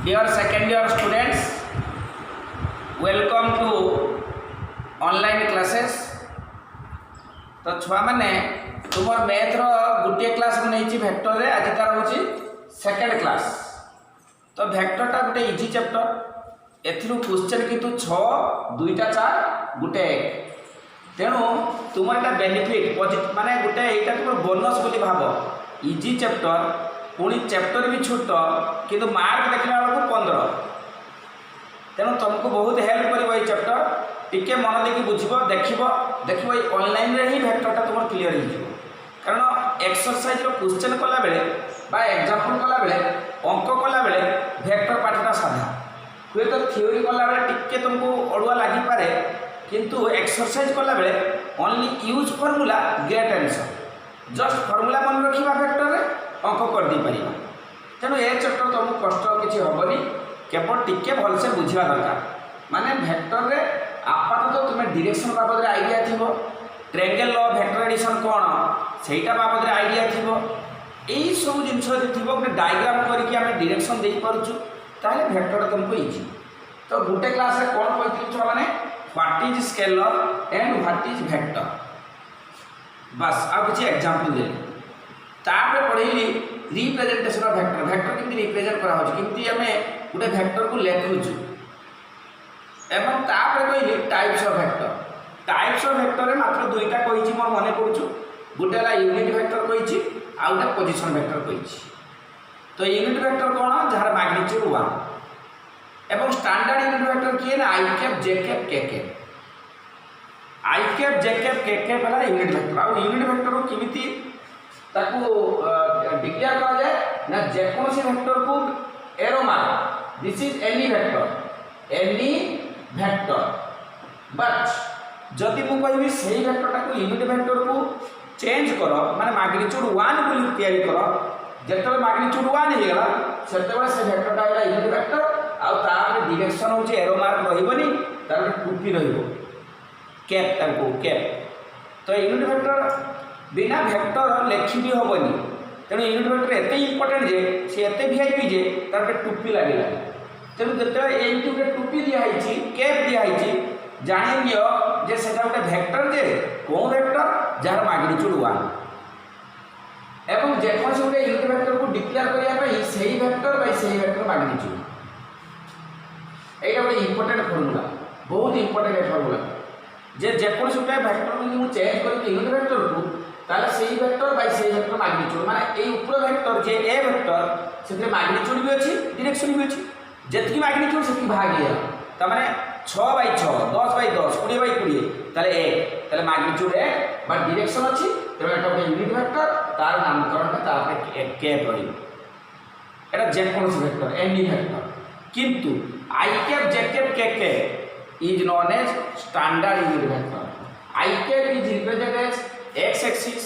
Dear second year students, welcome to online classes. तो छुआ मैंने तुम मैथ रोटे क्लास नहीं भेक्टर रे आज तार हूँ सेकेंड क्लास। तो भेक्टर टा गोटे इजी चैप्टर एथरू क्वेश्चन किंतु 6 2टा 4 गोटे 1 तेणु तुम यहाँ बेनिफिट माने गोटे यहाँ तुम बोनस बोली भाव इजी चैप्टर पुणी चैप्टर भी छोट किंतु मार्क देखला बेलू 15 तेणु तुमको बहुत हेल्प कर चैप्टर टिके मन देकी बुझब देखिब ये ऑनलाइन रे ही भेक्टरटा तुम क्लीयर हो कारण एक्सरसाइज क्वेश्चन कला बेले बा एग्जांपल कला बेले अंक कला बेले भेक्टर पाठटा साधा हुए तो थ्योरी कला बेले टिके तुमको अड़ुआ लगी पारे किंतु एक्सरसाइज कला बेले only use formula get answer just formula मन रखा भेक्टर रे अंक कर दी पारिबा। तेणु ए चैप्टर तुमको कष्ट किसी हेनी केवल टिके भलसे बुझा दरकार माने भेक्टर रे आपातत तुम्हें डायरेक्शन बाबद आइडिया थी ट्रायंगल लॉ भेक्टर एडिशन कौन सेटा बाबद आइडिया थी यही सब जिनस थी गोटे डायग्राम करके आम डायरेक्शन दे पार्चु ताले भेक्टर तुमको इजी। तो गोटे क्लास रे कौन कहती छुआ मैंने what is scalar and what is vector बस आ किसी एग्जांपल दे तापर पढ़ेली रिप्रेजेंटेशन ऑफ भेक्टर भेक्टर केमती रिप्रेजेंट करा होची केमती हमें गोटे भेक्टर को लेखुछु एवं तापर कहली टाइप्स ऑफ भेक्टर रे मात्र दुईटा कहिछि मोर मने पड़ुछु गोटे ला यूनिट भेक्टर कहिछि आ गोटे पोजीशन भेक्टर कहिछि। तो यूनिट भेक्टर कोन जहार मैग्नीट्यूड 1 एवं स्टैंडर्ड यूनिट भेक्टर किए ना आई cap j cap k cap आई cap j cap k cap वाला यूनिट भेक्टर आ यूनिट भेक्टर को केमिति ताकू डिक्लेयर करा जाए ना जेकोसी भेक्टर को arrow mark this is any vector but जदि मु कहबी सही भेक्टरटा को यूनिट भेक्टर को चेंज कर माने मैग्नीट्यूड 1 बोली तैयारी कर जेतबे मैग्नीट्यूड 1 हे गला सेतबे से भेक्टरटा होला यूनिट भेक्टर आ तार डायरेक्शन होचे एरो मार्क रहइबनी तार टूपी रहइबो कैप ताको कैप। तो यूनिट भेक्टर बिना भेक्टर लेखि भी हेनी तेणु यूनिट भेक्टर एते इंपोर्टेंट जे से एते वीआईपी जे तार टूपी लगे तेणु जो ये टूपी दिखाई कैप दिखाई जानी दियो जे सेटा गोटे भेक्टर जे कौन भेक्टर जार मैग्नीट्यूड 1 एवं जेकोसी गोटे यूनिट भेक्टर को डिक्लेयर करने सही भेक्टर बाय सही भेक्टर मैग्नीट्यूड एटा गोटे इंपोर्टेंट फॉर्मूला बहुत इंपोर्टेंट फॉर्मूला जे जेकोसी गोटे भेक्टर को चेंज करके यूनिट भेक्टर को ताले सही भेक्टर बाय सही भेक्टर मैग्नीट्यूड माने ए ऊपर भेक्टर जे ए भेक्टर से मैग्नीट्यूड भी अच्छी डायरेक्शन भी अच्छी जितकी मैग्नीट्यूड से भाग गया तमाने 6 बाय 6 10 बाय 10 20 बाय 20 ताले 1 ताले मैग्नीट्यूड 1 बट डायरेक्शन अच्छी तेरे एटा गोटे यूनिट भेक्टर तार नामकरण तापर कैप रही एटा जेकोसी भेक्टर एनी भेक्टर किंतु i cap j cap k cap is known as standard unit vector i cap is represented as x axis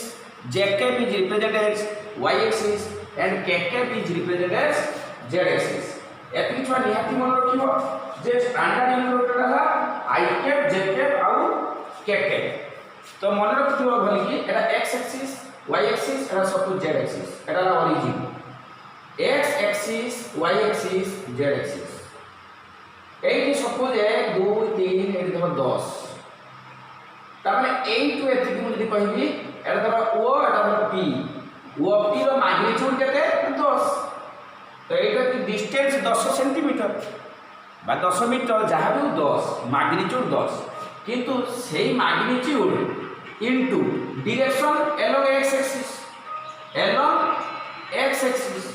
j cap is represented as y axis and k cap is represented as z axis एति छुआ निहाती मन रखिबो जे standard unit vector है i cap j cap आउ k cap। तो मन रखिबो भली कि एटा x axis y axis एटा सब z axis एटा ला origin x axis y axis z axis एठी सपोज 1 2 3 एठी देखो 10 तामे 8 टू एथि मु जदि कहबी एटा धर ओ एटा धर p ओ p रो मैग्नीट्यूड केते 10 तो एटा की डिस्टेंस 10 सेंटीमीटर बा 10 मीटर जहा भी 10 मैग्नीट्यूड 10 किंतु सेही magnitude into direction along x axis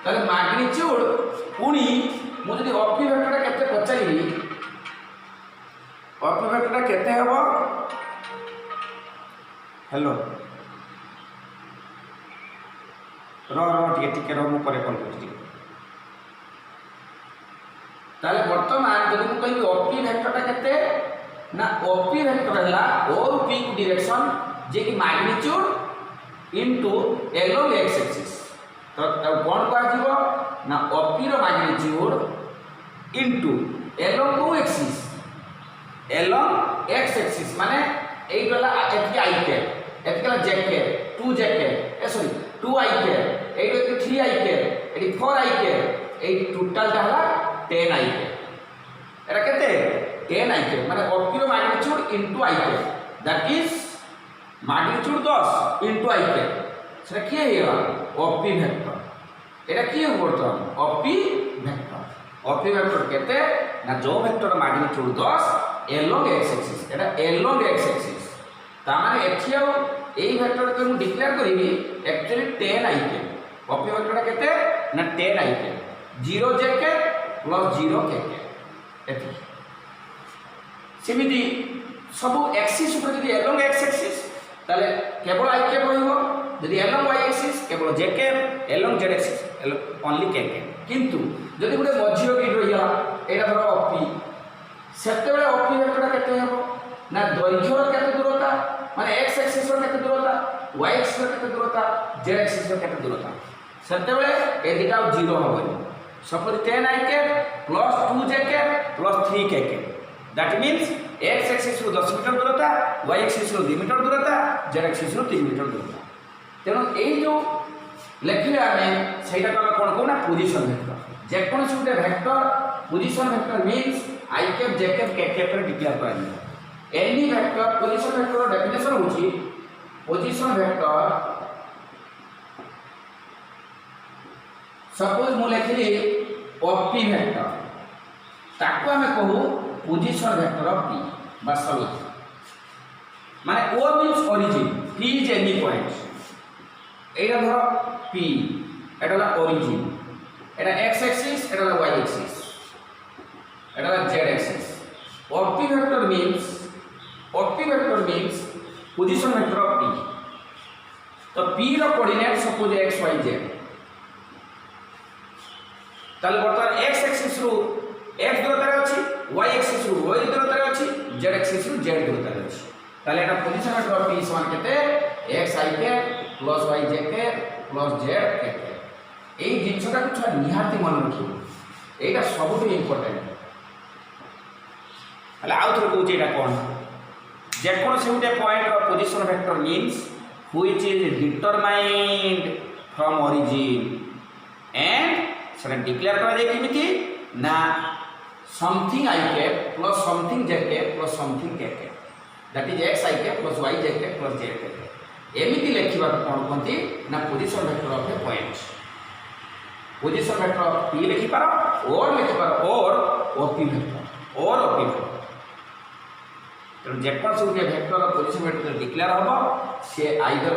ताले मैग्नीट्यूड पुनी मु जदि o p वेक्टरटा केते पचारिबी o p वेक्टरटा केते हेबो हेलो टे मु कॉल कर बर्तमान जब मुझे कहि ओपी भेक्टरटा केते ना ओपी भेक्टर है ओ रु पी को डायरेक्शन जे कि magnitude into along x axis तो कौन कह जीवो ना ओपी रो मैग्नीट्यूड इनटू एलोंग को एक्सिस एलोंग एक्स एक्सिस माने एई गला एथि आई कैप एथि गला जे कैप 2 जे कैप सॉरी 2 आई कैप एई 3 आई कैप एई 4 आई कैप এই টোটালটা হল 10 i cap এটা কেতে 10 i cap মানে অপি র magnitude into i cap that is magnitude 10 into i cap সেটা কি হইলা অপি ভেক্টর এটা কি হব বর্তমান অপি ভেক্টর অপি ভেক্টর কেতে না जो vector magnitude 10 along x axis এটা along x axis তা মানে এঠিও এই ভেক্টরকে মু ডিক্লেয়ার করিবি एक्चुअली 10 i cap অপি ভেক্টরটা কেতে না 10 i cap 0 j cap plus 0 k cap এটি সেমিতি सब एक्सिस ऊपर যদি along x axis তাহলে কেবল i cap রহিব যদি along y axis কেবল j cap along z axis only k cap কিন্তু যদি গোটে মঝির বিট রহিলা এটা ধর অপি সেতেবেলে অপি ভেক্টরটা কেতে হবো না দৈর্ঘ্যর কেতে দূরতা মানে x axis র কেতে দূরতা y axis র কেতে দূরতা z axis র কেতে দূরতা সেতেবেলে এ দুটাও 0 হবে suppose 10 i cap plus 2 j cap plus 3 k cap that means x axis ରୁ 10 মিটার দূরতা y axis ରୁ 2 মিটার দূরতা z axis ରୁ 3 মিটার দূরতা তেଣୁ এই যে লেখিলে আমি সেইটা আমরা কোন কোনা পজিশন ভেক্টর যে কোনসি গোটে vector position vector means i cap j cap k cap রে ডিক্লেয়ার করা যায় any vector position vector definition হচ্ছে পজিশন ভেক্টর सपोज मु लिखली ऑपी वेक्टर ताको हमें कहू पोजीशन वेक्टर ऑफ पी बस सॉल्व माने O means origin P is any point एटा धर पी एटा ला ओरिजिन एटा एक्स एक्सिस एटा ला वाई एक्सिस एटा ला z axis O P vector means position vector of P तो पी रो coordinate suppose x y z তাহলে বর্তমান x axis রু x দূরতারে আছে y axis রু y দূরতারে আছে z axis রু z দূরতারে আছে তাহলে এটা পজিশন ভেক্টর p সমান কেতে x i cap plus y j cap plus z cap এই জিনিসটা কিছু নিহাতি মনে রাখিব এইটা সবথেকে ইম্পর্টেন্ট তাহলে আউ থরে কইছে এটা কোন যে কোন সেউটে point of position vector means which is determined from origin and সেটা ডিক্লেয়ার করা যায় কেমিতি না something i cap plus something j cap plus something k cap that is x i cap plus y j cap plus z cap এমিতি লেখিবা কোন কোনটি না position vector of A point position vector of p লিখি পারো or লিখি পারো or op vector or op vector তেমন যে কোন সব vector of position vector declare হবে সে আইদার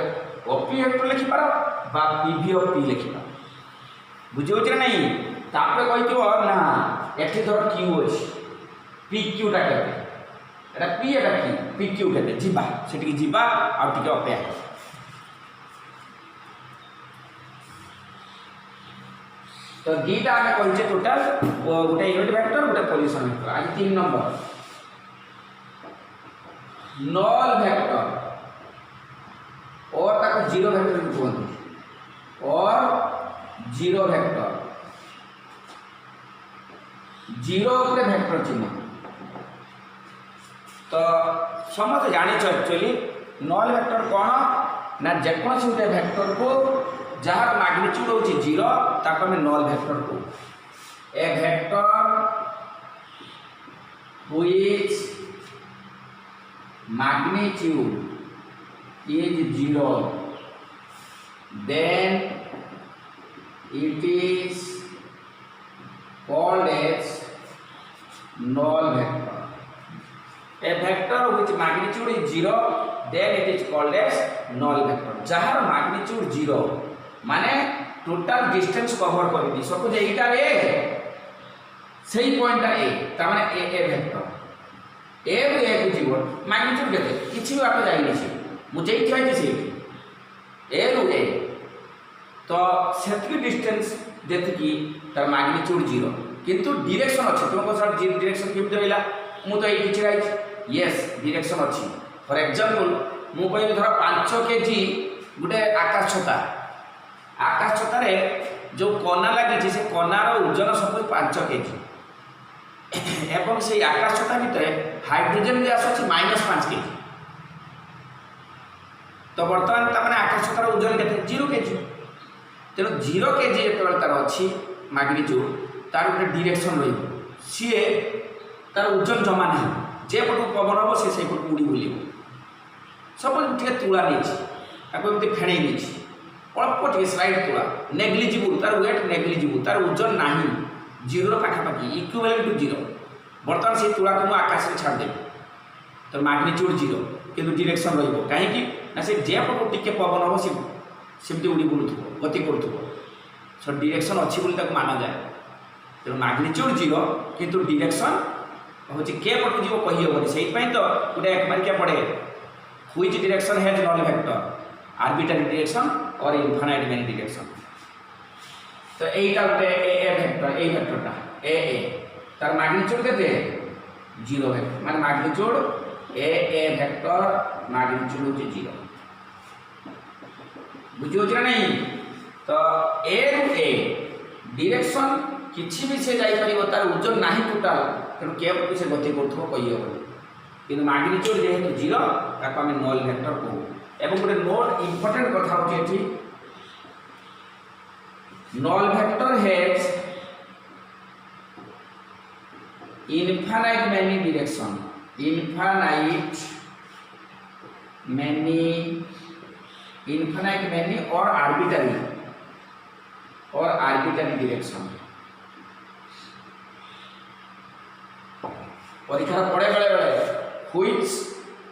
op ভেক্টর লিখি পারো বা pv of p লিখি পারো বুঝি হচ্ছে না নাই তারপরে কইতিব না এটি ধর কিউ আছে পি কিউটা কেতে এটা পি এটা কি পি কিউ কেতে ଯିବା সেটিকে ଯିବା আর টিকে অপেক্ষা তো দুইটা আমি কইছে টোটাল গোটে ইউনিট ভেক্টর গোটে পজিশন ভেক্টর আজ 3 নম্বর নল ভেক্টর और ताको जीरो वेक्टर कहते और जीरो वेक्टर जीरो उपरे वेक्टर चिन्ह तो समस्त जानी एक्चुअली नल वेक्टर कौन ना जेकोसी गोटे वेक्टर को जार मैग्नीट्यूड होची जीरो ताको हमें नल वेक्टर को a vector which magnitude is zero then it is called as null vector a vector which magnitude is zero then it is called as null vector जहार magnitude zero माने total distance cover करबी suppose Etah a सही point a ता माने a vector a row a को जीव magnitude केते किछि बात जाई नै मुझे क्या है ए रु ए तो सेटकी डिस्टेंस देते कि तार मैग्नीट्यूड जीरो किंतु डायरेक्शन अच्छे तुमको सर डायरेक्शन केमती रहा मु तो ये किसी रही यस डायरेक्शन अच्छी फॉर एग्जांपल मु कहबी धर 5 केजी गोटे आकाश छता रे जो कना लगी से कनार ओजन सपोज 5 केजी एवं से आकाश छता भितर हाइड्रोजन गैस अच्छी -5 केजी तो बर्तमान तक आकाश छतार ओजन के 0 केजी तेणु 0 केजी जो तार अच्छी मैग्नीट्यूड तार गोटे डायरेक्शन सी तार ओजन जमा नहीं जे पटू पवन हम सी से पटू उड़ी बुल सब टे तुला नहीं फेणई नहीं अल्प टे स्लाइड तुला नेग्लिजिबुल तार वेट नेग्लिजिबुल तार ओजन नहीं जीरो पाखापाखि इक्विवेलेंट टू जीरो बर्तमान से तुला को आकाश में छाड़देवी तो मैग्नीट्यूड जीरो किंतु डायरेक्शन रही से जे पटू टिके पवन हम सेमती उड़ी बुलू गति करूँ सो डायरेक्शन अच्छी बोली माना जाए तेणु मैग्नीट्यूड जीरो किंतु डायरेक्शन हूँ के पटू जीव कहीहबनी से तो गोटे एक मारिका पड़े which direction has null vector arbitrary direction or infinite many direction तो यहीटा गोटे ए वेक्टर ए वेक्टरटा ए तार मैग्नीट्यूड केते जीरो वेक्टर माने मैग्नीट्यूड ए वेक्टर मैग्नीट्यूड होची जीरो बुझी ना नहीं तो ए रु ए डायरेक्शन किसी भी से जापर तार ओजन ना टोटाल तेणु के पटू से गति करूँ कहीहबनी कि मैग्नीट्यूड जेहेतु जीरो ताको आम नल वेक्टर कहू एवं गोटे नोट इम्पोर्टेंट कथा होची null vector has infinite many direction infinite many or arbitrary direction परीक्षा पड़े बेले which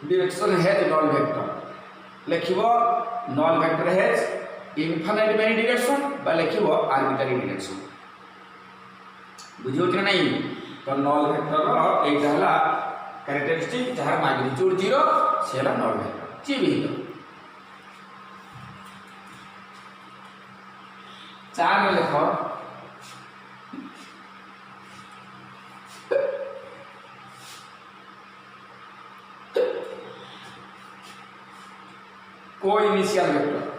direction has null vector लिखिबो null vector has infinite many direction बा लिखिबो आर्बिट्रारी डायरेक्शन बुझियो कि नहीं तो नल वेक्टर एटा हला कैरेक्टरिस्टिक जहार मैग्नीट्यूड जीरो से हला नल वेक्टर जी भी तो चार में लिखो को इनिशियल वेक्टर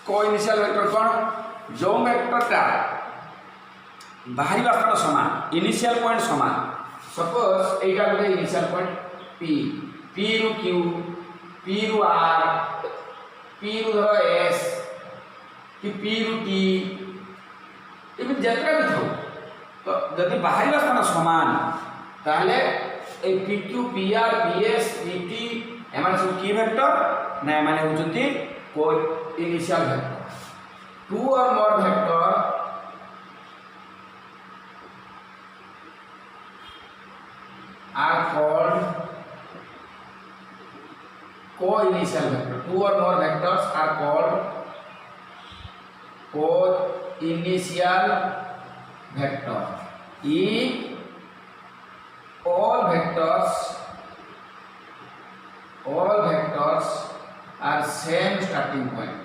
को इनिशियल वेक्टर कौन जो वेक्टरटा बाहरी स्थान समान इनिशियल पॉइंट समान सपोज एटा गोटे इनिशियल पॉइंट पी पी रु क्यू पी रु आर पी रु धर एस कि पी रु टी एमती जतरा भी था तो जदि बाहरी स्थान समान ताहले A P Q P R P S P T एमान सब की वेक्टर ना एमाने होचंती को initial vector to or more vector are called co-initial vector. Two or more vectors are called co-initial vector. If all vectors are same starting point.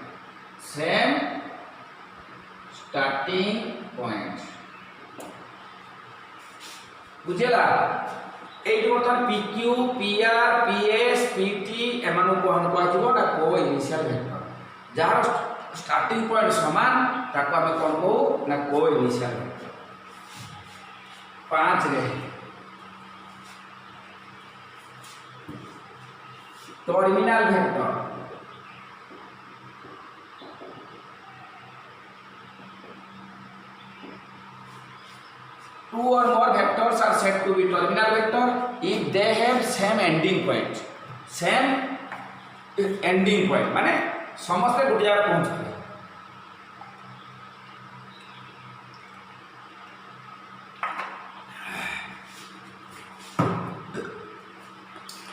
बुझेला eighty बर्तमान P Q P R P S P T एमान को हम कहबो ना को initial vector जहार starting point समान ताको हम कोन कहू ना को इनिशियल वेक्टर 5 रे terminal vector two or more vectors are said to be terminal vector if they have same ending point माने समस्त गोटे जगह पहुंचते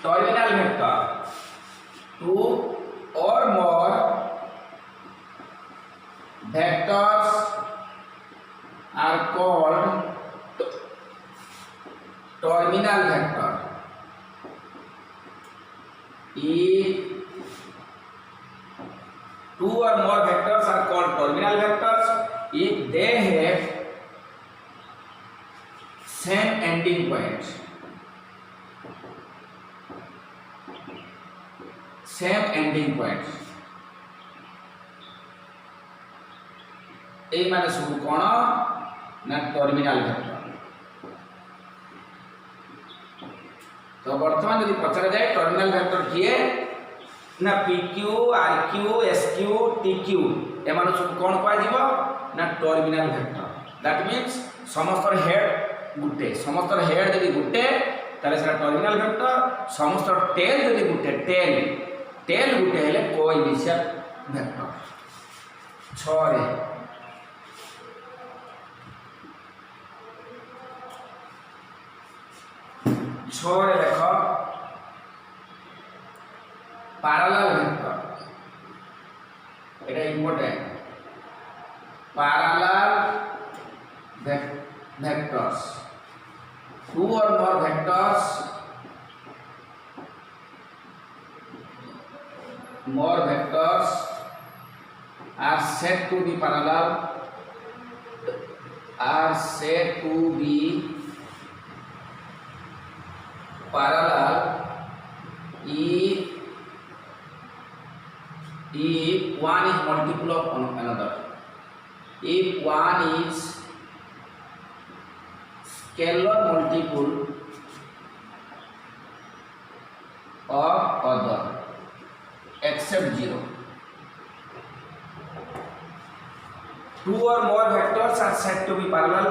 terminal vector two or more vectors are called terminal vector if two or more vectors are called terminal vectors if they have same ending point এই মানে শুধু কোন না টার্মিনাল ভেক্টর तो बर्तमान यदि पचरा जाए टर्मिनाल वेक्टर किए ना PQ RQ SQ TQ एमान सब कोन कह जीवो ना टर्मिनाल वेक्टर दैट मींस समस्त हेड गुटे समस्त हेड यदि गुटे ताले सेटा टर्मिनाल वेक्टर समस्त टेल यदि गुटे टेल गुटे हेले कोइनिशियल वेक्टर 6 रे देख पैरेलल वेक्टर এটা important parallel vectors two or more vectors are said to be parallel if one is multiple of another. If one is scalar multiple of other except 0. Two or more vectors are said to be parallel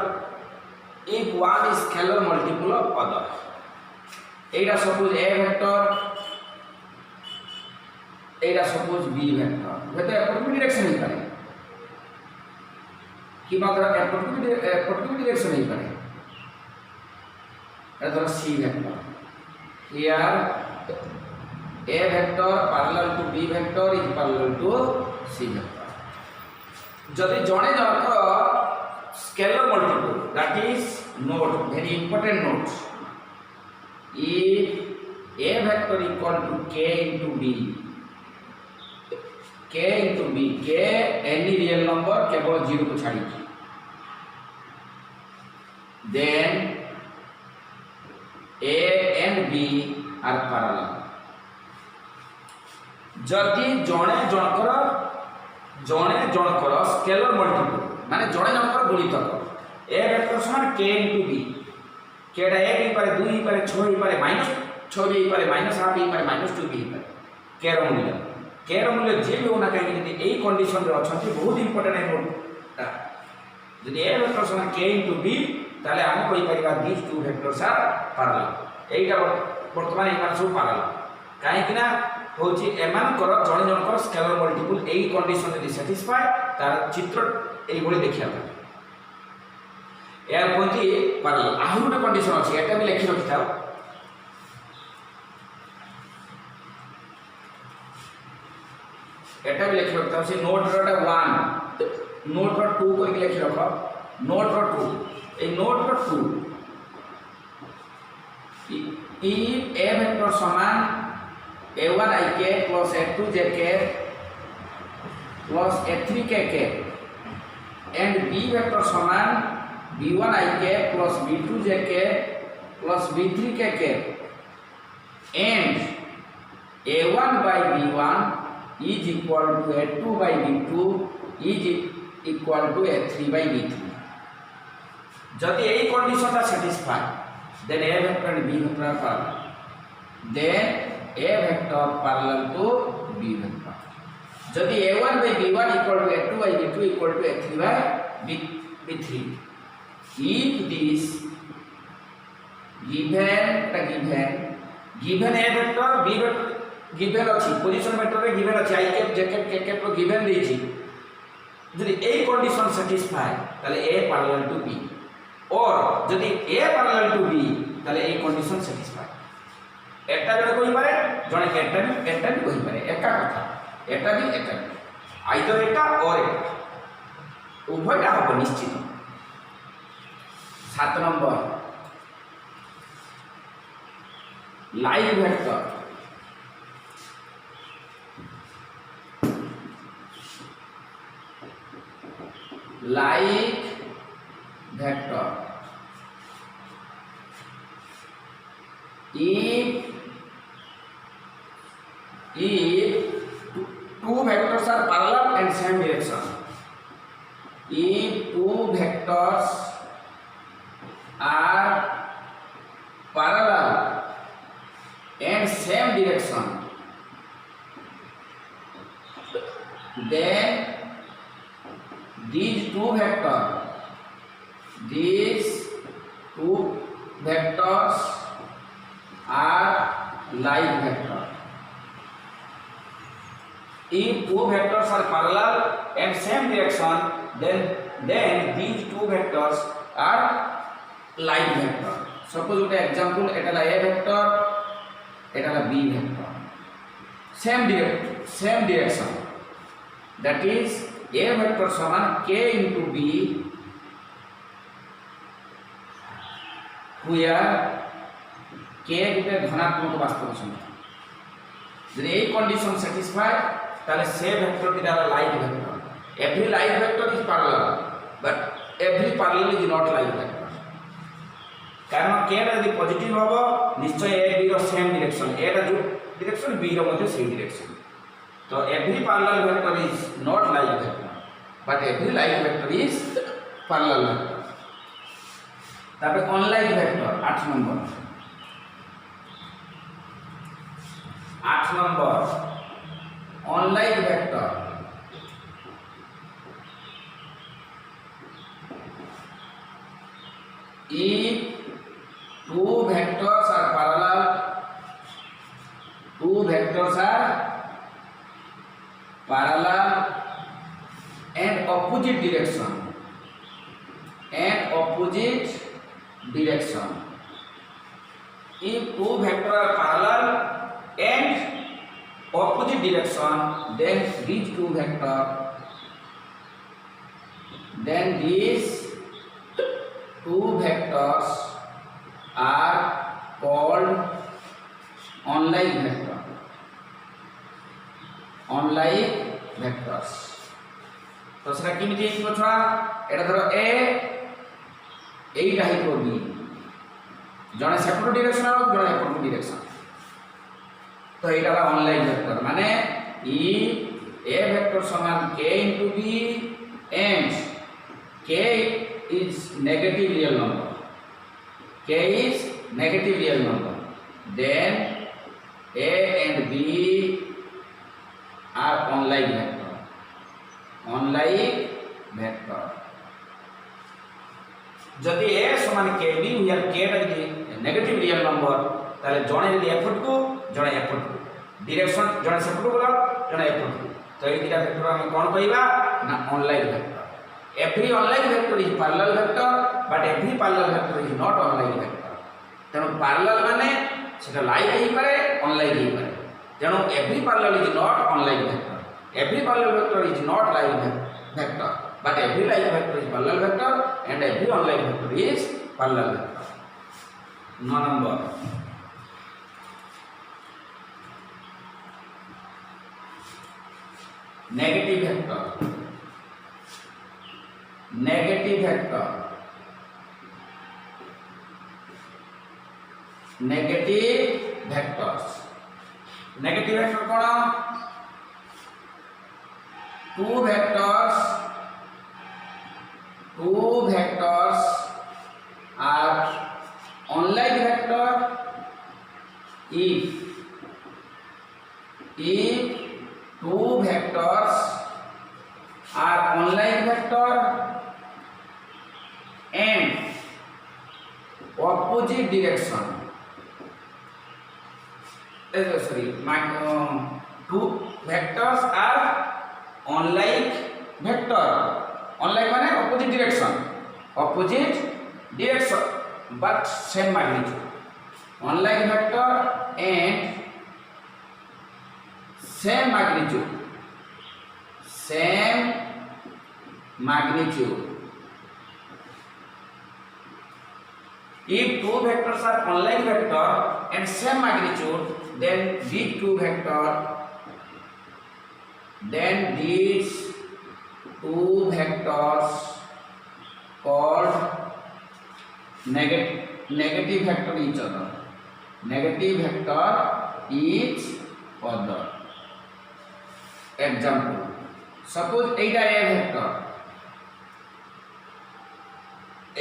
if one is scalar multiple of other. Eta suppose A vector, eta suppose B vector. Whether appropriate direction ही करे कि मात्र appropriate direction ही करे. Eta C vector. Here A vector parallel to B vector is parallel to C vector. जदि जड़े जनकर scalar multiple that is note very important note. If A vector equal to K into B, K any real number केवल 0 को छाड़ी, then A and B are parallel. जदि जड़े जनकर scalar multiple माने जड़े जनकर गुणितक A वेक्टर समान K into B, केटा 1 ही पारे 2 ही पारे 6 ही पारे -6 भी ही पारे -8 ही पारे -2 भी ही पारे K रो मूल्य जे भी होना कहीं यदि एई कंडीशन रे अछंती बहुत इंपोर्टेंट है नोट यदि A वेक्टर समान K into B ताले हम कोई परिवार these two vectors are parallel. एईटा वर्तमान एमान सब parallel काहे कि ना होची एमान कर जण जनकर स्केलर मल्टीपल एई कंडीशन यदि सैटिस्फाई तार चित्र एई भली देखिया यार कोंती पैरेलल आहुर गोटे कंडीशन अछि एटा भी लिखि रखि थाओ एटा भी लिखि रखि थाओ से नोट रो 1 नोट रो 2 को लिखि रखो नोट रो 2 ए नोट रो 2 ई A वेक्टर समान A1ik plus A2jk plus A3kk and B vector समान B1ik plus B2jk plus B3kk and A1 by B1 is equal to A2 by B2 is equal to A3 by B3. जदि यही condition ता satisfy then A vector and B vector are parallel. Then A vector parallel to B vector. जदि A1 by B1 equal to A2 by B2 equal to A3 by B3. If this given A vector B vector given अछि position vector रे given अछि I cap j cap k cap रो given देछि जदि ए condition satisfy ताले A parallel to B और जदि A parallel to B ताले ए कंडीशन सैटिस्फाई एटा जने कोइ पारे जने एटा भी कोइ पारे एका कथा एटा भी आइदर एटा और एटा उभयटा हो निश्चित 7 number like vector if two vectors are parallel and same direction, if two vectors are parallel same direction, then these two vectors are like vector. If two vectors are parallel and same direction, then these two vectors are like vector. Suppose ଗୋଟେ example এটা la a vector, এটা la b vector, same direction, that is a vector समान k into b, where k ଗୋଟେ ধনাত্মক বাস্তব সংখ্যা। যদি এই কন্ডিশন স্যাটিসফাই তাহলে সে ভেক্টরটি দ্বারা like vector. Every like vector is parallel, but every parallel is not like vector. কারণ কে টা যদি পজিটিভ হবো নিশ্চয় এ বি র সেম ডিরেকশন, এ টা যে ডিরেকশন বি র মধ্যে সেই ডিরেকশন। তো every parallel vector is not like vector, but every like vector is parallel vector. তারপরে unlike vector 8 number. 8 number unlike vector. If two vectors are parallel, and opposite direction, if two vectors are parallel and opposite direction, then these two vectors are called unlike vectors. তো সেটা কেমিতি হইব ছড়া, এটা ধরো a, এইটা হইব b, জনে সেপট direction আর জনে এপট ডিরেকশন। তো এটা হলো অনলাইক ভেক্টর, মানে ই a ভেক্টর সমান k into b and k is negative real number, then a and b are unlike vector. যদি a সমান kb হিয়ার k টা যদি নেগেটিভ রিয়েল নম্বর, তাহলে জনে যদি এপট কো জনে এপট কো, ডিরেকশন জনে সেপট কো জনে এপট কো, তো এই দুটা ভেক্টর আমি কোন কইবা না অনলাইক vector. Every unlike vector is parallel vector, but every parallel vector is not unlike vector. তেণু parallel মানে সেটা লাইক হই পারে অনলাইক হই পারে। তেণু every parallel is not unlike vector. Every parallel vector is not like vector, but every like vector is parallel vector and every unlike vector is parallel vector. 9 number negative vector. Negative vectors কোন? two vectors are unlike vector if two vectors are unlike vector and opposite direction. Two vectors are unlike vector. Unlike মানে opposite direction, but same magnitude. Unlike vector and same magnitude. If two vectors are unlike vector and same magnitude, then these two vectors called negative vector each other. Example, suppose এইটা a vector,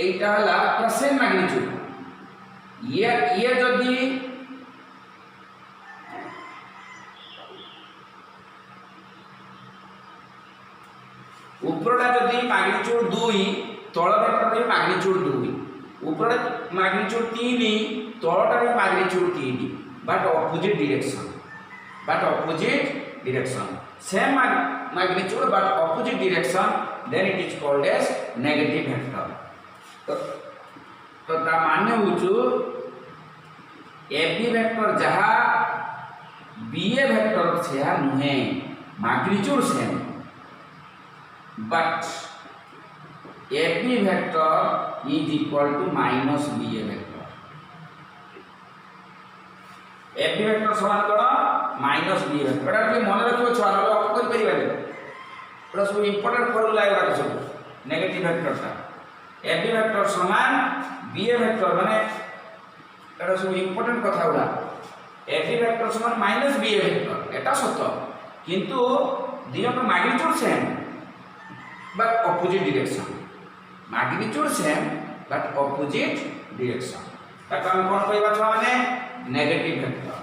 এইটা হলো same magnitude. ইয়ে যদি magnitude 2 ତଳ vector ବି magnitude 2 ଉପରେ magnitude 3 ତଳଟା ବି magnitude 3 but opposite direction same magnitude but opposite direction then it is called as negative vector तो ता मान्य होचु AB vector जहा BA vector से नुहे magnitude same but AB vector is equal to minus BA vector AB vector समान करा minus BA vector एटा के मन रखियो छुआ रो अप कर परिबाने एटा सब इंपोर्टेंट फॉर्मूला एटा सब नेगेटिव वेक्टर ता AB vector समान BA vector माने एटा सब इंपोर्टेंट कथा उडा AB vector समान minus BA vector एटा सत्य किंतु दियो का magnitude same but opposite direction magnitude same but opposite direction ताका हम कोन कहबा छ माने negative vector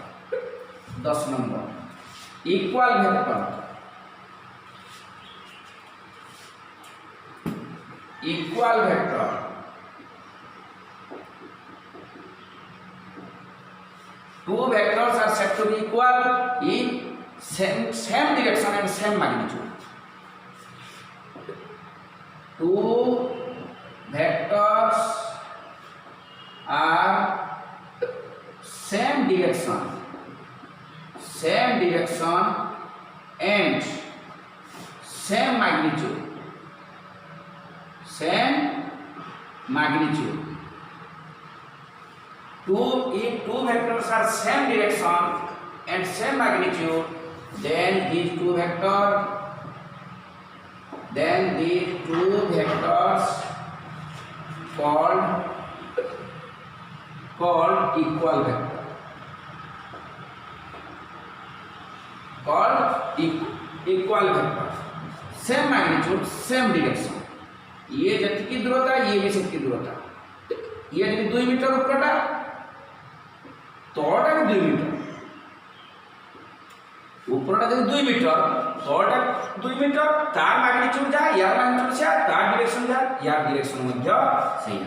10 number equal vector two vectors are said to be equal in same direction and same magnitude two vectors are same direction and same magnitude if two vectors are same direction and same magnitude then these two vectors called equal vector same magnitude same direction ये जति दूरता ये भी सेति दूरता ये जति 2 metre ऊपरटा तळटा 2 metre ऊपरटा जति 2 metre तळटा 2 metre तार magnitude जा यार मैग्नीट्यूड से तार डायरेक्शन जा यार डायरेक्शन मध्य सही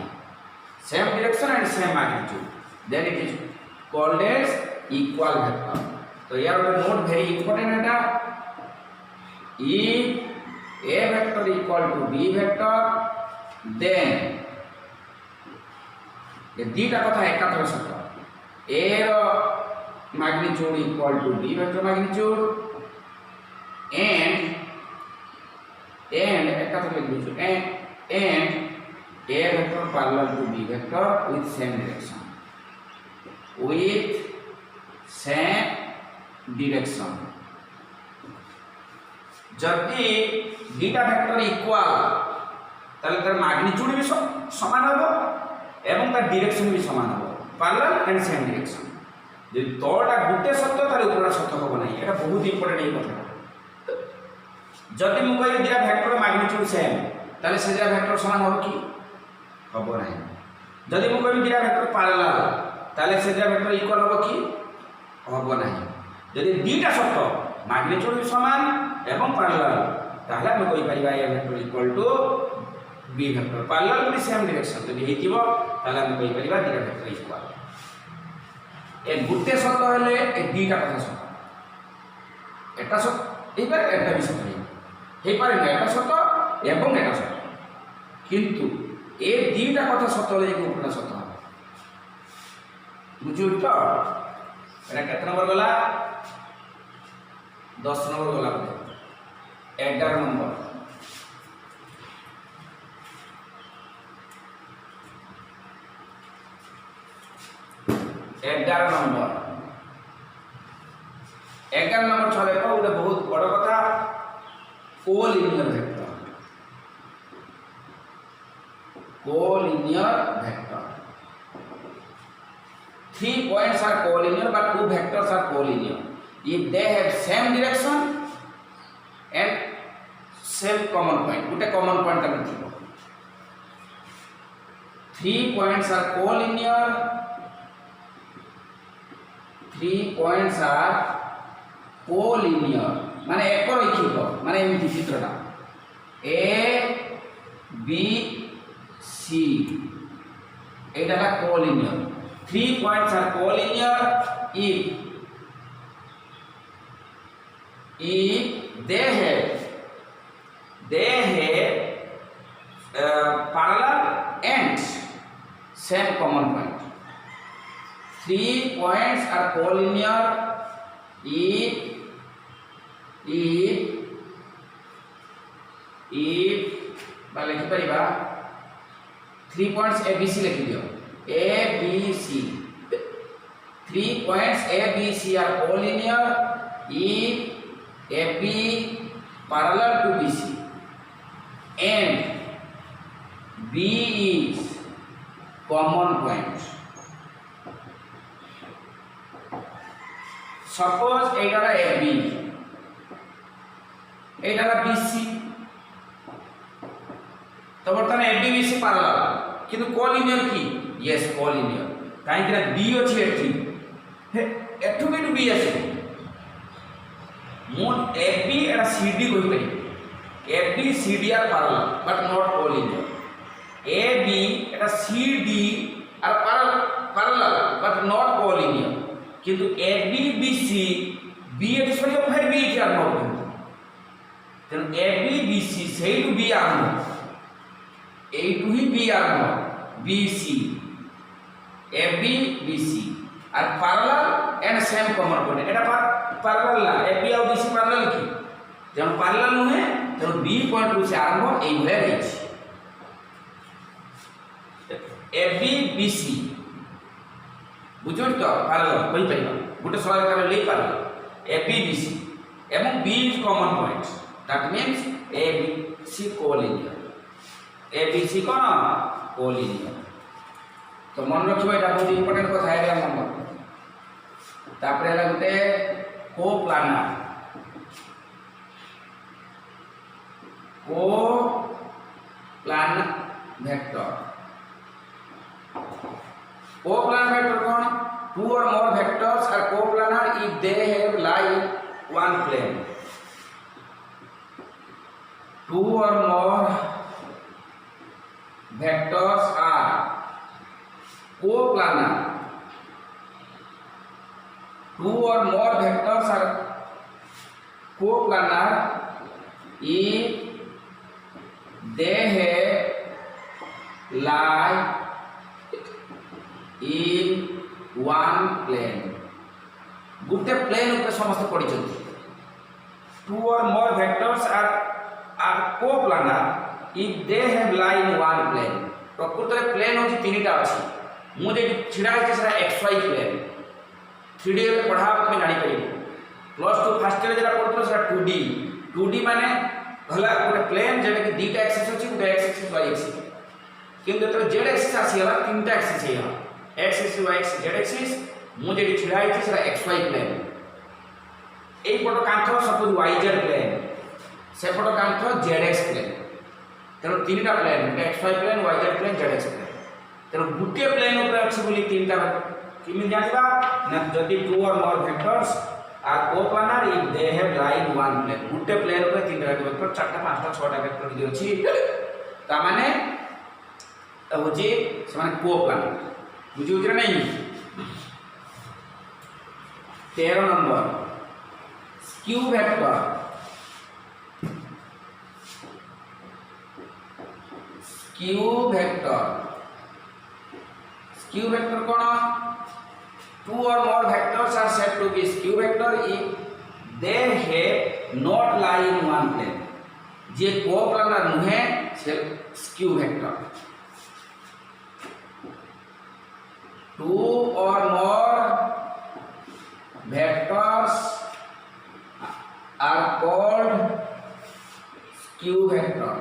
same direction and same magnitude then it is called as equal vector तो यार नोट वेरी इंपोर्टेंट है if A vector equal to B vector then ये दीटा कथा एकाथर सत्य A row magnitude equal to B vector magnitude and एकाथर लिखियो and A vector parallel to B vector with same direction जदि दीटा vector equal ताले तार magnitude भी समान हो एवं तार डायरेक्शन भी समान हो पैरेलल एंड सेम डायरेक्शन जे तोटा गुटे सत्य तार ऊपर सत्य हो नाही एटा बहुत इंपोर्टेंट ए कथा जदि मु कहि दीटा वेक्टर मैग्नीट्यूड सेम ताले से दीटा वेक्टर समान हो कि होबो नाही जदि मु कहि दीटा वेक्टर पैरेलल ताले से दीटा वेक्टर इक्वल हो कि होबो नाही जदि दीटा सत्य मैग्नीट्यूड भी समान एवं पैरेलल ताहले हम कहि परिबा A vector equal to B vector parallel भी सेम डायरेक्शन जदि हेतिबो ताहले हम कहि परिबा दीटा वेक्टर इक्वल ए गुटे सत्य हेले ए दीटा कथा सत्य एटा सत्य एटा एटा भी सत्य हे पारे ना एटा सत्य एवं एटा सत्य किंतु ए दीटा कथा सत्य ले को उपना सत्य बुझियो तो एटा केतना नंबर गला 10 नंबर गला 11 नंबर 11 नंबर छले तो गोटे बहुत बड़ कथा collinear vector 3 points are collinear but 2 vectors are collinear if they have same direction and same common point गोटे common point तक थिबो 3 points are collinear 3 points are collinear माने एक रैखिक माने एमि चित्रटा A बी सी एटा है collinear 3 points are collinear if they have parallel ends same common point 3 points are collinear if बा लिखि परिबा 3 points a b c लिखि दियो a b c 3 points a b c are collinear if AB parallel to BC and B is common point. Suppose Etah AB Etah BC तो बर्तमान AB BC parallel किंतु collinear की yes collinear काहे कि B अछि एठी एठु भी B अछि मोन AB एटा CD कहि परि AB CD are parallel but not collinear AB एटा CD are parallel but not collinear किंतु AB BC B एटा सरी फाइ B के are not then AB BC सेही to B are not A to ही B are not BC AB BC are parallel and same common point एटा parallel ना AB और BC पैरेलल की जब पैरेलल नुहे तो B पॉइंट से आरंभ एई भले रही AB BC बुझो तो पैरेलल कहि परिबा गुटे सवाल कर ले पैरेलल AB BC एवं B is common point that means ABC collinear ABC cone collinear तो मन रखिबा एटा बहुत इंपोर्टेंट कथा है मन तापर हला गुटे कोप्लानर वेक्टर कोप्लानर वेक्टर कौन two or more vectors are coplanar if they have lie one plane two or more vectors are coplanar two or more vectors are coplanar if they have lie in one plane Gute plane ऊपर समस्त पड़ी चलती two or more vectors are coplanar if they have lie in one plane प्रकृत रे plane होची तीनटा अछि मु जे छिडा छै सेरा xy प्लेन 3D रे पढ़ा में जानि परिबो प्लस 2 फर्स्ट ईयर जरा पढ़तो से 2D माने भला गोटे प्लेन जेटा कि दीटा एक्सिस अछि गोटे एक्स एक्सिस y एक्सिस किंतु तो z एक्सिस आसीला तीनटा एक्सिस है x axis y axis z axis मु जेडी छिडा है सेरा xy प्लेन एई पटो कांथ सपोज yz प्लेन से पटो कांथ zx प्लेन तेनो तीनटा plane xy plane yz plane zx plane तेनो गुटे प्लेन ऊपर अछि बोली तीनटा किमिन जानिबा ना जदि two or more vectors are coplanar if they have lie in one plane गुटे प्लेन ऊपर तीनटा वेक्टर चारटा पांचटा छटा वेक्टर दि अछि ता माने होजी से माने कोप्लानर बुझि उजरा नहीं 13 number skew vector skew vector cone two or more vectors are said to be skew vector if they have not lie in one plane J coplanar नुहे से skew vector two or more vectors are called skew vector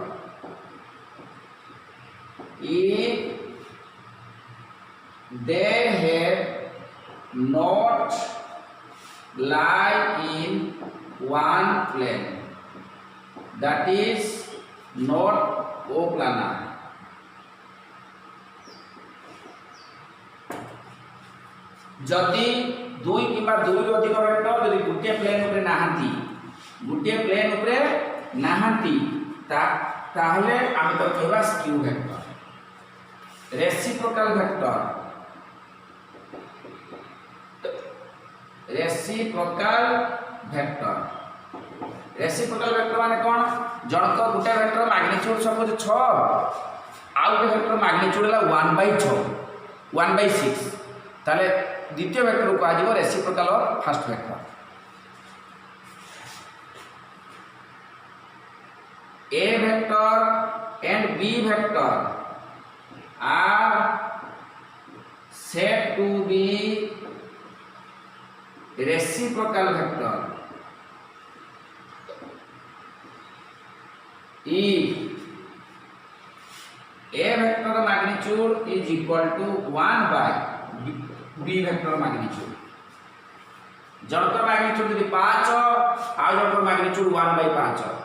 if they have not lie in one plane that is not coplanar जदि दुई किबा दुई अधिक vector जदि गुटे plane ऊपर नाहंती ता ताहले आम तो कहवा skew vector reciprocal vector reciprocal vector reciprocal vector माने कौन जनक गोटे वेक्टर मैग्नीट्यूड सपोज 6 आउ गोटे वेक्टर मैग्नीट्यूड है 1/6 1/6 ताले द्वितीय वेक्टर को आ जीवो reciprocal of first vector A vector and B vector are said to be reciprocal vector if A vector magnitude is equal to 1 by B vector magnitude Jankar magnitude यदि 5 आउ जनकर magnitude 1/5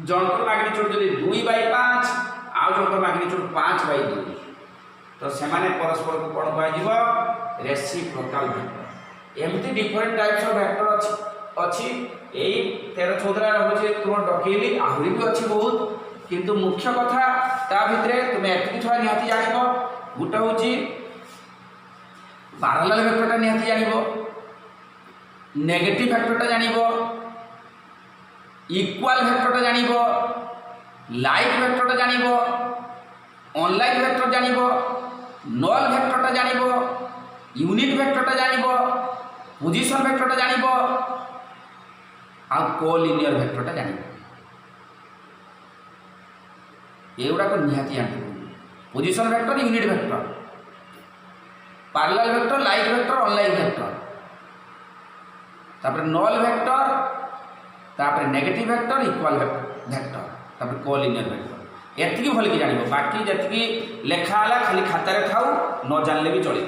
जनकर magnitude जदि 2/5 आउ जनकर magnitude 5/2 तो सेमाने परस्पर को कोन कह जीवो reciprocal vector एमती डिफरेंट टाइप्स ऑफ वेक्टर अछि एई 13 14 रहउछि तुम डकेली आहुरी भी अछि बहुत किंतु मुख्य कथा ता भितरे तुमे एतकी थोड़ा निहाती जानिबो गुटा होछि पैरेलल वेक्टरटा निहाती जानिबो नेगेटिव वेक्टरटा जानिबो इक्वल वेक्टरटा जानिबो लाइक वेक्टरटा जानिबो ऑनलाइन वेक्टर जानिबो नल वेक्टरटा जानिबो यूनिट वेक्टरटा जानिबो पोजीशन वेक्टरटा जानिबो आ कोलिनियर वेक्टरटा जानिबो एउडा को निहाती जानिबो position vector unit vector parallel vector like vector unlike vector तापर नल वेक्टर तापर नेगेटिव वेक्टर इक्वल वेक्टर तापर कोलिनियर वेक्टर एतकी भल की जानिबो बाकी जतकी लेखा हला खाली खाता रे थाउ न जानले भी चले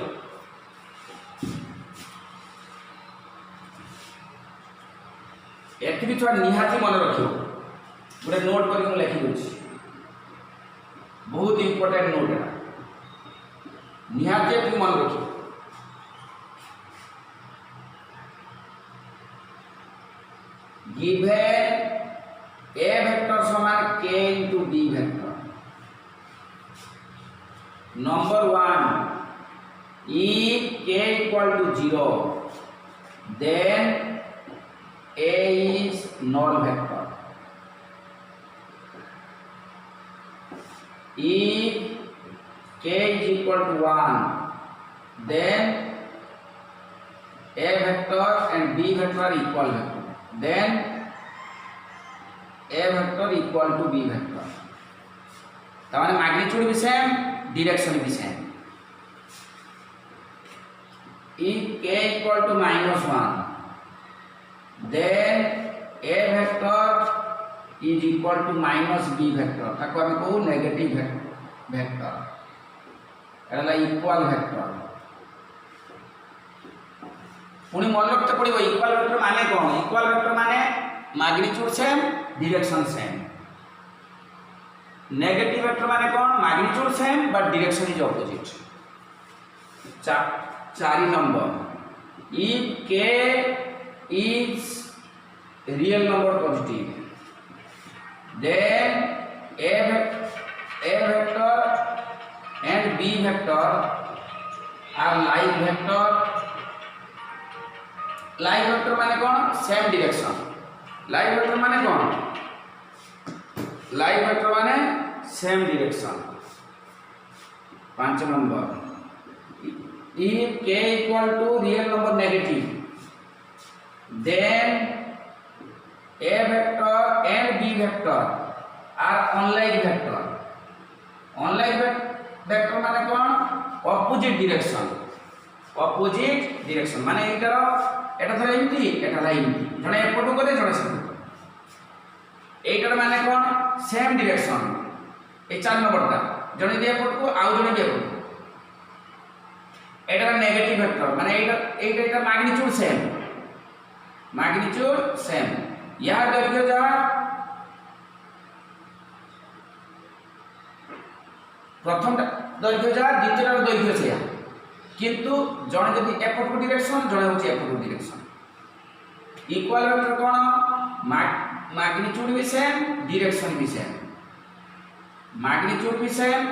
एतकी थोड़ा निहाती मन रखियो गोटे नोट करके लिखि दोछि बहुत इंपोर्टेंट नोट है निहाती एतकी मन रखियो given A vector समान K into B vector number 1 if K equal to 0 then A is null vector if K is equal to 1 then A vector and B vector are equal vector then A vector equal to B vector तामाने magnitude भी same direction भी same if K equal to -1 then A vector is equal to -B vector ताको हम कहू negative vector एला equal vector पुणी मन रखते पड़ो इक्वल वेक्टर माने कौन इक्वल वेक्टर माने magnitude same direction same negative vector माने कौन magnitude same but direction is opposite 4 number if K is real number positive then A vector and B vector are like vector like vector माने कौन same direction like vector माने कौन like vector माने same direction 5 number if K equal to real number negative then A vector and B vector are unlike vector unlike vector माने कौन opposite direction माने इधर एटा थरा एमती एटा ला एमती जने एपटू करे जने सेपटू एटार माने कोन सेम डायरेक्शन ए 4 नंबरटा जने दे एपटू आउ जने दे एपटू एटार नेगेटिव वेक्टर माने एटा मैग्नीट्यूड सेम या दैर्घ्य जा प्रथम दैर्घ्य जा द्वितीय दैर्घ्य से किंतु जने जदि एपटू डायरेक्शन जने होची एपटू डायरेक्शन इक्वल वेक्टर कोन मैग्नीट्यूड भी सेम डायरेक्शन भी सेम मैग्नीट्यूड भी सेम,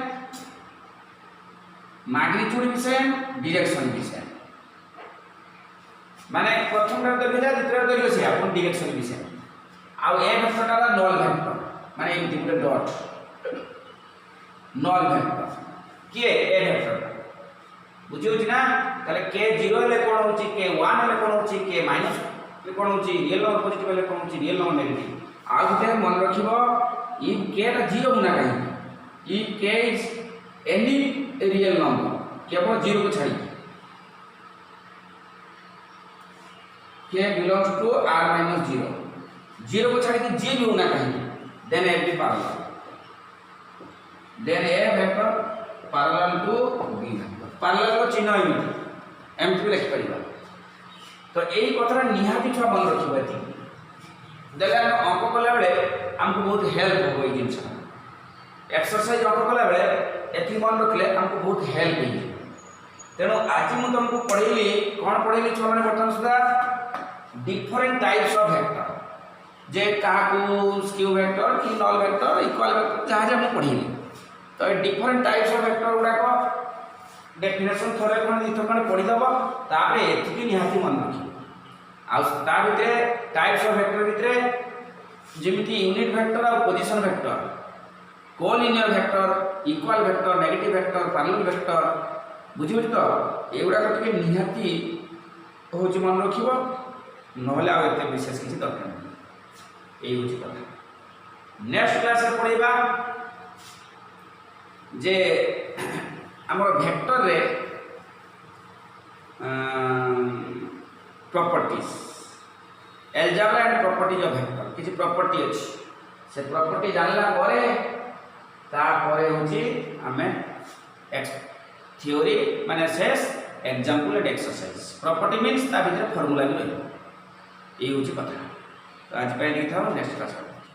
मैग्नीट्यूड भी सेम, डायरेक्शन भी सेम। माने प्रथम दैर्घ्य जा द्वितीय दैर्घ्य से अपन डायरेक्शन भी सेम। आ ए वेक्टरटा नल वेक्टर माने एमती गोटे डॉट नल वेक्टर के ए वेक्टर बुझी होची ना। ताले के 0 ले कोन होची, के 1 ले कोन होची, के माइनस ले कोन होची, रियल नंबर पॉजिटिव ले कोन होची, रियल नंबर नेगेटिव। आ गुटे मन रखिबो इफ के टा 0 होना कहीं, इफ के इज एनी रियल नंबर केवल 0 को छाड़ी, के बिलोंग्स टू r माइनस 0, 0 को छाड़ी के जे भी होना कहीं, then A B parallel, then A vector parallel to B vector. Parallel को चिन्ह एमती लिख परिबा। तो एई कथरा निहाती छुआ मन रखिबा थी देले हम अंक कला बेले हमको बहुत हेल्प हो। जिन एक्सरसाइज अंक कला बेले एथि मन रखले हमको बहुत हेल्प हो। तेणु आज मु तुमको पढ़ेली कौन पढ़ेली छुआ माने बर्तमान सुधा डिफरेंट टाइप्स ऑफ वेक्टर, जे काकू स्क्यू वेक्टर कि नल वेक्टर इक्वल वेक्टर जहाँ जहाँ पढ़ेली। तो डिफरेंट टाइप्स ऑफ वेक्टर गुड़ाक डेफिनेशन थोड़े कौन दी थोड़े पढ़ीदेव, तापर एति निहाती मन रखी। आ भितर टाइप्स ऑफ वेक्टर भितर जेमिति यूनिट वेक्टर और position vector, collinear vector, equal vector, negative vector, parallel vector बुझी तो एगुड़ा टे निहाती हूँ मन रखिब, नहले आ एत विशेष किसी दरकार नहीं। यही हूँ कथा। नेक्स्ट क्लास पढ़ा जे आमर वेक्टर रे properties, algebra and properties of vector किसी प्रॉपर्टी अच्छी से प्रॉपर्टी जानला परे तापरे होची हमें थ्योरी माने शेष example and exercise. Property means ता भीतर फार्मूला भी रही। ये होची कथा। तो आज पे देखा नेक्स्ट क्लास।